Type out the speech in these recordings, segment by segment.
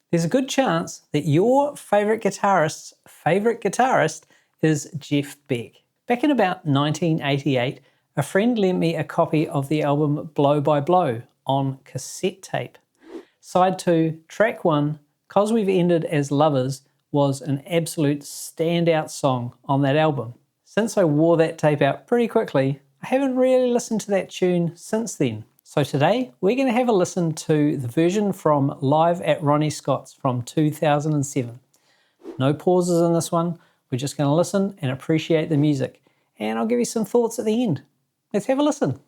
There's a good chance that your favourite guitarist's favourite guitarist is Jeff Beck. Back in about 1988, a friend lent me a copy of the album Blow by Blow on cassette tape. Side 2, track 1, 'Cause We've Ended as Lovers, was an absolute standout song on that album. Since I wore that tape out pretty quickly, I haven't really listened to that tune since then. So today, we're going to have a listen to the version from Live at Ronnie Scott's from 2007. No pauses in this one, we're just going to listen and appreciate the music. And I'll give you some thoughts at the end. Let's have a listen.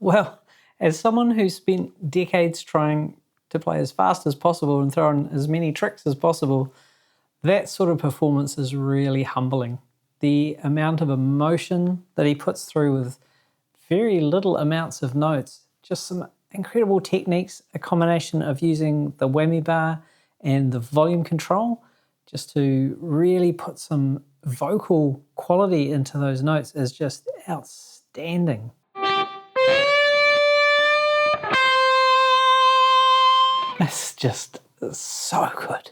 Well, as someone who's spent decades trying to play as fast as possible and throw in as many tricks as possible, that sort of performance is really humbling. The amount of emotion that he puts through with very little amounts of notes, just some incredible techniques, a combination of using the whammy bar and the volume control just to really put some vocal quality into those notes is just outstanding. It's just so good.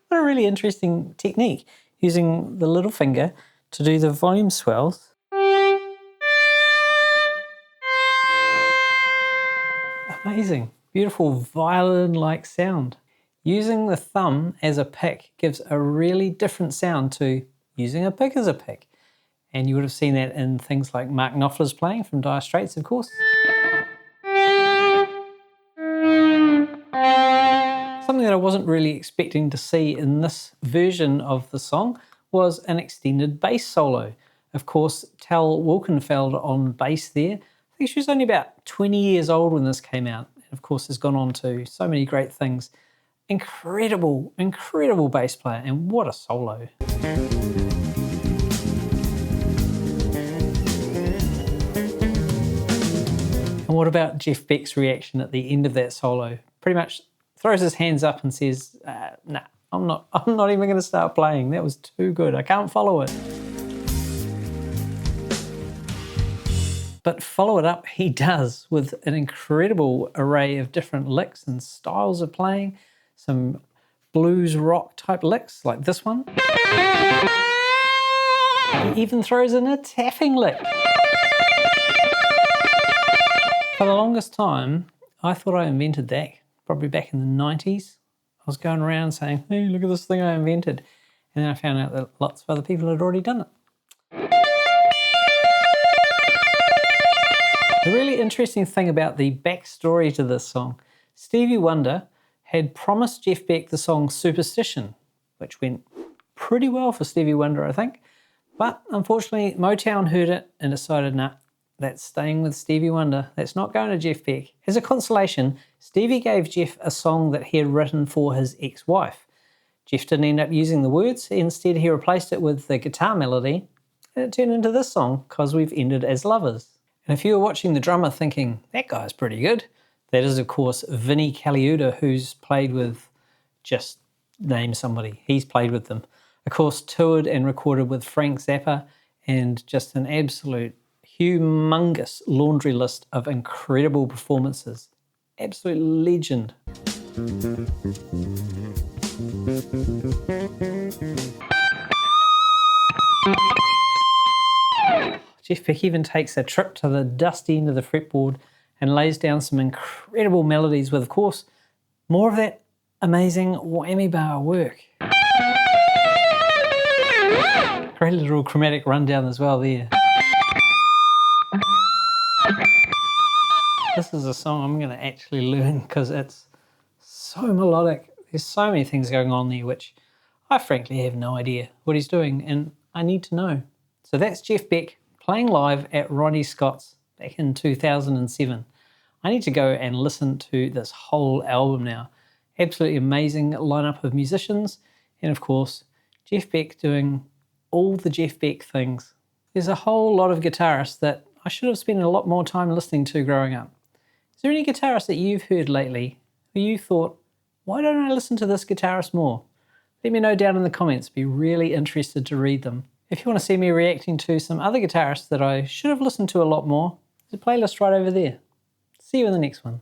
What a really interesting technique, using the little finger to do the volume swells. Amazing, beautiful violin-like sound. Using the thumb as a pick gives a really different sound to using a pick as a pick. And you would have seen that in things like Mark Knopfler's playing from Dire Straits, of course. Something that I wasn't really expecting to see in this version of the song was an extended bass solo. Of course, Tal Wilkenfeld on bass there. I think she was only about 20 years old when this came out. And of course, has gone on to so many great things. Incredible, incredible bass player, and what a solo. And what about Jeff Beck's reaction at the end of that solo? Pretty much throws his hands up and says, nah, I'm not even going to start playing. That was too good. I can't follow it. But follow it up he does with an incredible array of different licks and styles of playing. Some blues rock type licks like this one. He even throws in a tapping lick. For the longest time, I thought I invented that, probably back in the 90s. I was going around saying, hey, look at this thing I invented. And then I found out that lots of other people had already done it. The really interesting thing about the backstory to this song, Stevie Wonder had promised Jeff Beck the song Superstition, which went pretty well for Stevie Wonder, I think. But unfortunately, Motown heard it and decided, nah, that's staying with Stevie Wonder. That's not going to Jeff Beck. As a consolation, Stevie gave Jeff a song that he had written for his ex-wife. Jeff didn't end up using the words. Instead, he replaced it with the guitar melody, and it turned into this song, "'Cause We've Ended as Lovers." And if you were watching the drummer thinking, that guy's pretty good, that is, of course, Vinnie Colaiuta, who's played with, just name somebody, he's played with them. Of course, toured and recorded with Frank Zappa, and just an absolute humongous laundry list of incredible performances. Absolute legend. Jeff Beck even takes a trip to the dusty end of the fretboard and lays down some incredible melodies with, of course, more of that amazing whammy bar work. Great little chromatic rundown as well there. This is a song I'm going to actually learn because it's so melodic. There's so many things going on there which I frankly have no idea what he's doing, and I need to know. So that's Jeff Beck playing live at Ronnie Scott's back in 2007. I need to go and listen to this whole album now. Absolutely amazing lineup of musicians, and of course Jeff Beck doing all the Jeff Beck things. There's a whole lot of guitarists that I should have spent a lot more time listening to growing up. Is there any guitarist that you've heard lately who you thought, why don't I listen to this guitarist more? Let me know down in the comments. Be really interested to read them. If you want to see me reacting to some other guitarists that I should have listened to a lot more, there's a playlist right over there. See you in the next one.